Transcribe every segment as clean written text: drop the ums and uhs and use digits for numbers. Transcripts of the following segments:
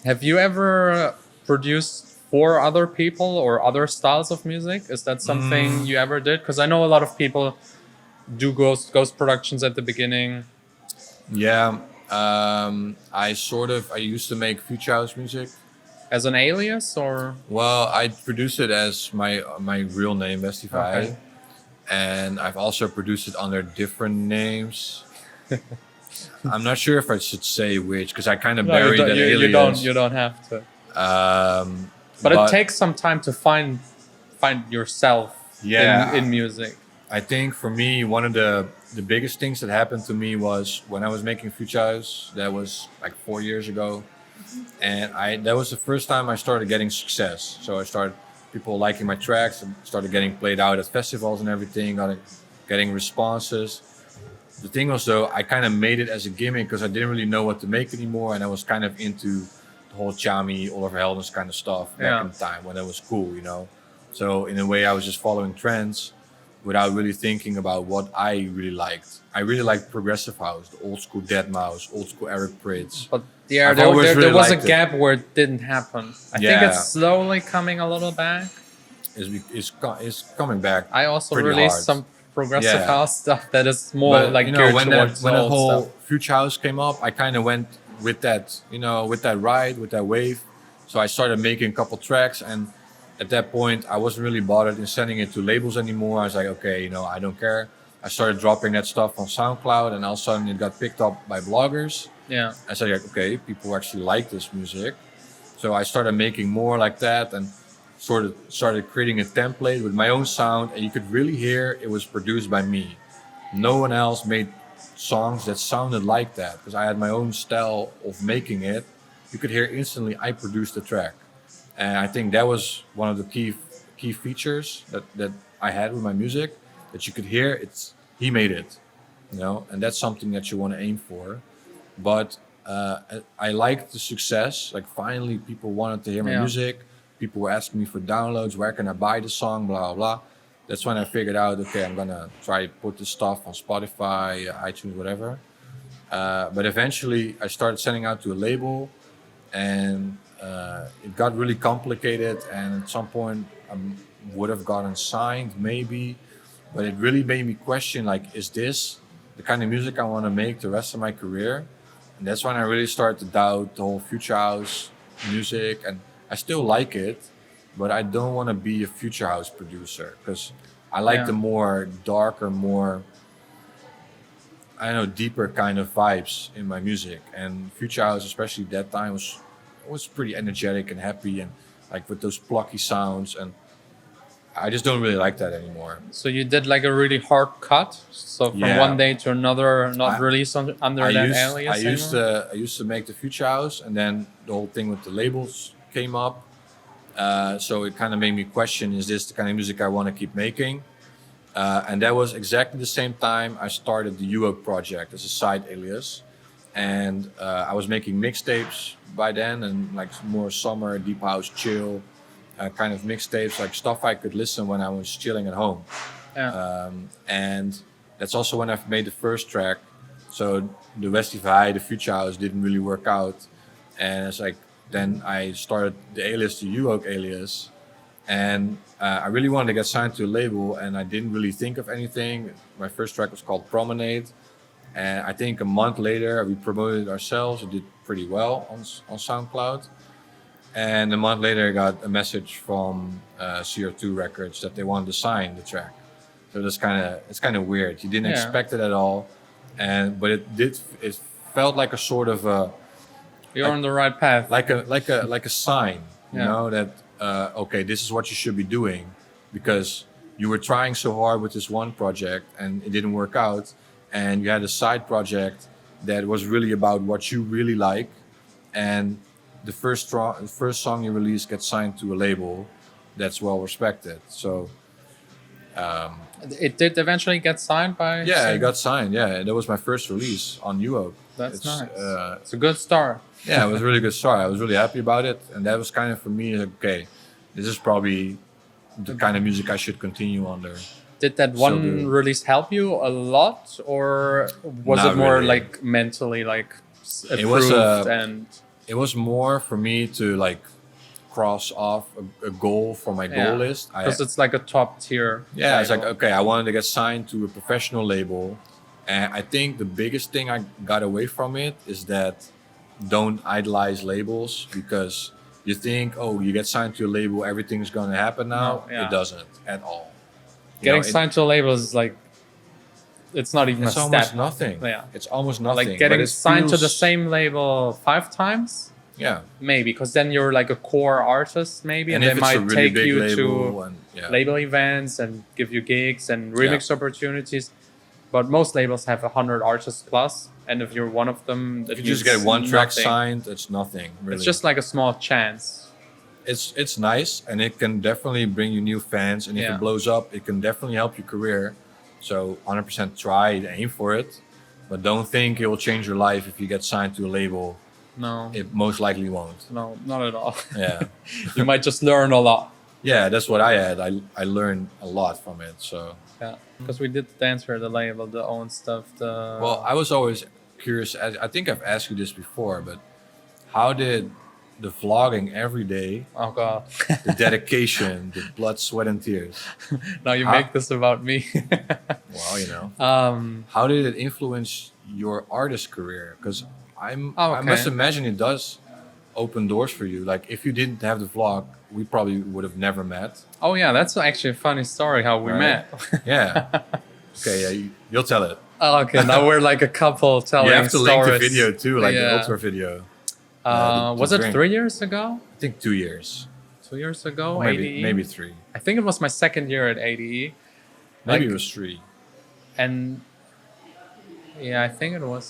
Have you ever produced for other people or other styles of music? Is that something you ever did? Because I know a lot of people do ghost productions at the beginning. Yeah, I used to make future house music. As an alias or Well, I produced it as my real name, okay. Vestify, and I've also produced it under different names. I'm not sure if I should say which because I kind of No, you buried don't. that You alias. don't have to. Um, But it but takes some time to find yourself yeah, in music. I think for me, one of the biggest things that happened to me was when I was making future house. That was like 4 years ago, and I that was the first time I started getting success. So I started people liking my tracks and started getting played out at festivals and everything, getting responses. The thing was though, I kind of made it as a gimmick because I didn't really know what to make anymore, and I was kind of into the whole Chami, Oliver Heldens kind of stuff back Yeah. in the time when it was cool, you know. So in a way, I was just following trends without really thinking about what I really liked. I really liked progressive house, the old school Deadmau5, old school Eric Prydz. But yeah, I've always there really was a liked it. gap where it didn't happen. I think it's Yeah, slowly coming a little back. is coming back I also pretty released hard. some progressive Yeah, house stuff that is more but like geared when that towards when that old whole stuff. future house came up, I kind of went with that, with that ride, with that wave. So I started making a couple tracks, and at that point, I wasn't really bothered in sending it to labels anymore. I was like, okay, I don't care. I started dropping that stuff on SoundCloud, and all of a sudden, it got picked up by bloggers. Yeah. I said, like, okay, people actually like this music. So I started making more like that, and sort of started creating a template with my own sound, and you could really hear it was produced by me. No one else made songs that sounded like that because I had my own style of making it. You could hear instantly I produced the track, and I think that was one of the key features that I had with my music, that you could hear it's he made it, and that's something that you want to aim for. But I liked the success. Like finally, people wanted to hear my Yeah. music. People were asking me for downloads. Where can I buy the song? Blah blah blah. That's when I figured out. Okay, I'm gonna try to put this stuff on Spotify, iTunes, whatever. But eventually, I started sending out to a label, and it got really complicated. And at some point, I would have gotten signed, maybe. But it really made me question: like, is this the kind of music I want to make the rest of my career? And that's when I really started to doubt the whole future house music. And I still like it, but I don't want to be a future house producer because I like Yeah. the more darker, more I don't know, deeper kind of vibes in my music. And future house, especially that time, was pretty energetic and happy and like with those plucky sounds. And I just don't really like that anymore. So you did like a really hard cut. So from Yeah. one day to another, not I, released under that alias anymore. I used to make the future house, and then the whole thing with the labels came up. So it kind of made me question: is this the kind of music I want to keep making? And that was exactly the same time I started the UOAK project as a side alias, and I was making mixtapes by then, and like more summer deep house chill kind of mixtapes, like stuff I could listen when I was chilling at home. Yeah. And that's also when I've made the first track. So the Westify, the Future House didn't really work out, and it's like then I started the alias, the UOAK alias, and I really wanted to get signed to a label, and I didn't really think of anything. My first track was called Promenade, and I think a month later we promoted it ourselves. It did pretty well on SoundCloud, and a month later I got a message from CO2 Records that they wanted to sign the track. So it's kind of weird. You didn't Yeah. expect it at all, but it felt like a sort of You're on the right path. like a sign, Yeah. that okay, this is what you should be doing, because you were trying so hard with this one project and it didn't work out, and you had a side project that was really about what you really like, and the first song you release gets signed to a label that's well respected. So It did eventually get signed by. yeah, it Sing- got signed. Yeah, that was my first release on UO. That's It's, nice. It's a good start. Yeah, it was a really good start. I was really happy about it, and that was kind of for me like, okay, this is probably the kind of music I should continue under. Did that Still one do. release help you a lot, or was Not it more really. like mentally like It was approved and it was more for me to like cross off a goal for my goal list. Because it's like a top tier. Yeah, it's like, label. okay, I wanted to get signed to a professional label. And I think the biggest thing I got away from it is that don't idolize labels, because you think, oh, you get signed to a label, everything's going to happen now. No, yeah. It doesn't at all. You Getting know, signed to a label is like, it's not even it's a almost step. nothing. Yeah. It's almost nothing. Like getting but it signed to the feels- same label 5 times, Yeah. maybe, because then you're like a core artist, maybe, and if they it's a might really take big you label to and, yeah. label events and give you gigs and remix opportunities. But most labels have 100 artists plus, and if you're one of them, If you just get means one track nothing. signed, it's nothing. Really. It's just like a small chance. It's nice, and it can definitely bring you new fans. And if Yeah. it blows up, it can definitely help your career. So 100% try and aim for it, but don't think it will change your life if you get signed to a label. No, It most likely won't. no, not at all. Yeah, You might just learn a lot. yeah, that's what I had. I learned a lot from it. So Yeah, because we did the dance for the label, the own stuff. The well, I was always curious. I think I've asked you this before, but how did the vlogging every day, oh god, the dedication, the blood, sweat, and tears? now you How- make this about me. Well, you know. um, How did it influence your artist career? Because I okay. must imagine it does open doors for you. Like if you didn't have the vlog, we probably would have never met. oh yeah, that's actually a funny story how we Right. met. Yeah. Okay. Yeah. You'll tell it. Oh, okay, now we're like a couple telling You have to link the stories. video too, like the Yeah. ultra video. the Was it drink. 3 years ago? I think 2 years. 2 years ago? Or maybe ADE? maybe 3. I think it was my second year at ADE. Maybe Like- it was 3. And yeah, I think it was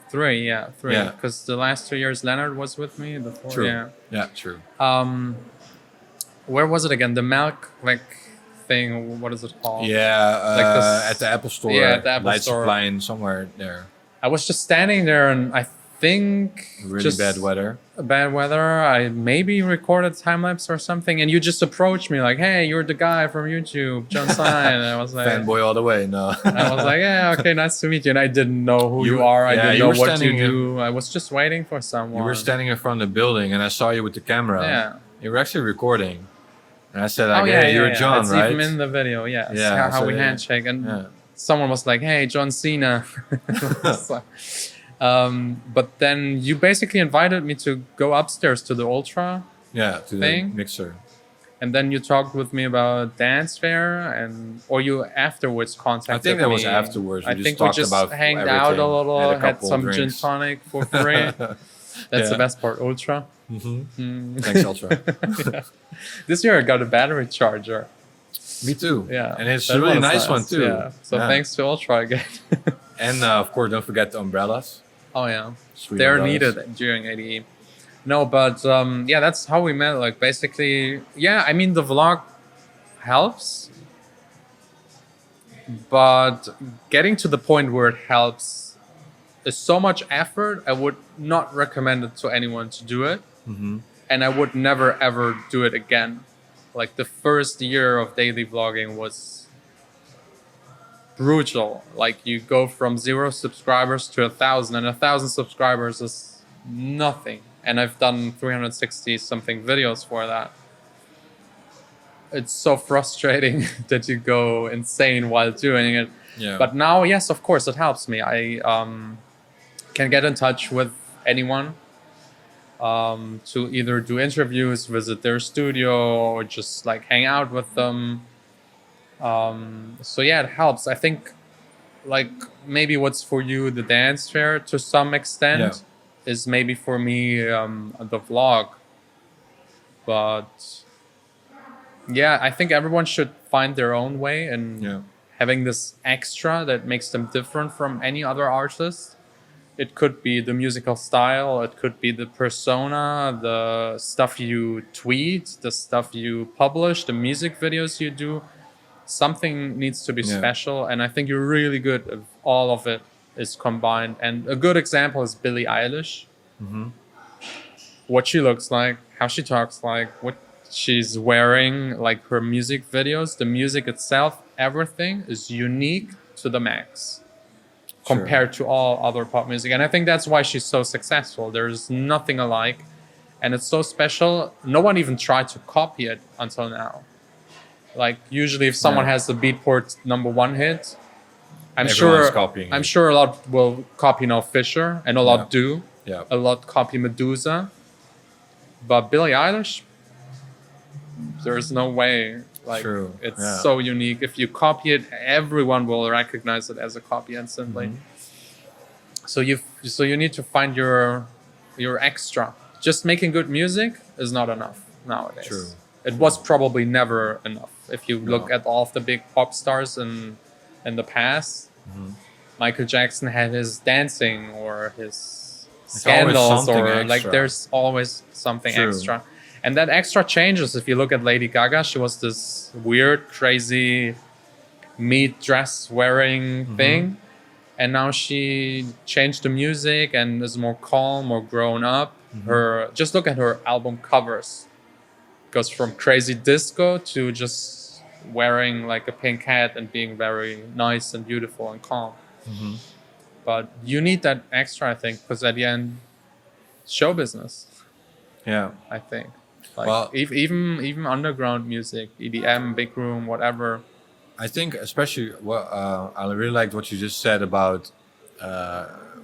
3. Yeah, 3. Yeah. Because the last 2 years Leonard was with me. The 4, True. yeah. Yeah. True. Where was it again? The milk like thing. What is it called? Yeah. Like this- at the Apple Store. Yeah, at the Apple Light Store. supply in somewhere there. I was just standing there, and I think Really just bad weather. Bad weather. I maybe recorded time lapse or something, and you just approached me like, "Hey, you're the guy from YouTube, Jon Sine." And I was like, Fanboy all the way. No. I was like, "Yeah, okay, nice to meet you." And I didn't know who you You- are. I yeah, didn't you know were what you standing in- do. I was just waiting for someone. You were standing in front of the building, and I saw you with the camera. Yeah. You were actually recording, and I said, like, Oh yeah, "Hey, you're yeah. John, It's right?" even in the video. Yes. Yeah, How so we yeah. handshake, and Yeah. someone was like, "Hey, Jon Sine." So, but then you basically invited me to go upstairs to the Ultra, Yeah, to Thing? the mixer. and then you talked with me about dance fair, and or you afterwards contacted I think that was me. afterwards. We I just think we talked just about hanged out a everything, little, had a had couple some gin drinks. tonic for free. That's Yeah. the best part, Ultra. Thanks, Ultra. Yeah. This year I got a battery charger. Me too. Yeah, and it's that a really was nice one too. Yeah. So Yeah. thanks to Ultra again. And of course, don't forget the umbrellas. Oh yeah, Sweet they're umbrellas. needed during ADE. No, but yeah, that's how we met. Like basically, yeah. I mean, the vlog helps, but getting to the point where it helps is so much effort. I would not recommend it to anyone to do it, and I would never ever do it again. Like the first year of daily vlogging was brutal. Like you go from 0 subscribers to 1,000, and 1,000 subscribers is nothing. And I've done 360 something videos for that. It's so frustrating that you go insane while doing it. Yeah. But now, yes, of course, it helps me. I can get in touch with anyone to either do interviews, visit their studio, or just like hang out with them. So yeah, it helps. I think like maybe what's for you the dance fair to some extent is maybe for me the vlog. But yeah, I think everyone should find their own way and Yeah. having this extra that makes them different from any other artist. It could be the musical style, it could be the persona, the stuff you tweet, the stuff you publish, the music videos you do. Something needs to be Yeah. special, and I think you're really good if all of it is combined. And a good example is Billie Eilish. What she looks like, how she talks like, what she's wearing, like her music videos, the music itself, everything is unique to the max. compared to all other pop music. And I think that's why she's so successful. There's nothing alike, and it's so special. No one even tried to copy it until now. Like usually, if someone Yeah. has the Beatport #1 hit, I'm Everyone's sure copying I'm it. sure a lot will copy now Fisher, and a lot Yeah. do. Yeah. A lot copy Medusa, but Billie Eilish, there's no way. Like True. it's Yeah. so unique. If you copy it, everyone will recognize it as a copy instantly. So you need to find your extra. Just making good music is not enough nowadays. True. It was probably never enough. If you look No. at all of the big pop stars in the past, Michael Jackson had his dancing or his always scandals, something or like extra. there's always something True. extra. And that extra changes. If you look at Lady Gaga, she was this weird, crazy meat dress wearing thing. And now she changed the music and is more calm, more grown up. Her just look at her album covers. Goes from crazy disco to just wearing like a pink hat and being very nice and beautiful and calm. But you need that extra, I think, because at the end, show business. Yeah. I think, like Well- even underground music, EDM, big room, whatever. I think especially I really liked what you just said about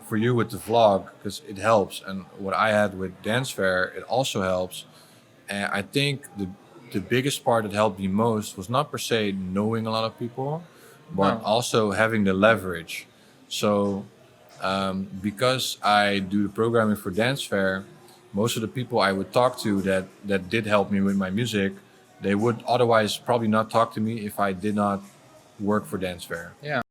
for you with the vlog, because it helps, and what I had with Dance Fair, it also helps. And I think the biggest part that helped me most was not per se knowing a lot of people, but No. also having the leverage. So because I do the programming for Dance Fair, most of the people I would talk to that did help me with my music, they would otherwise probably not talk to me if I did not work for Dance Fair. Yeah.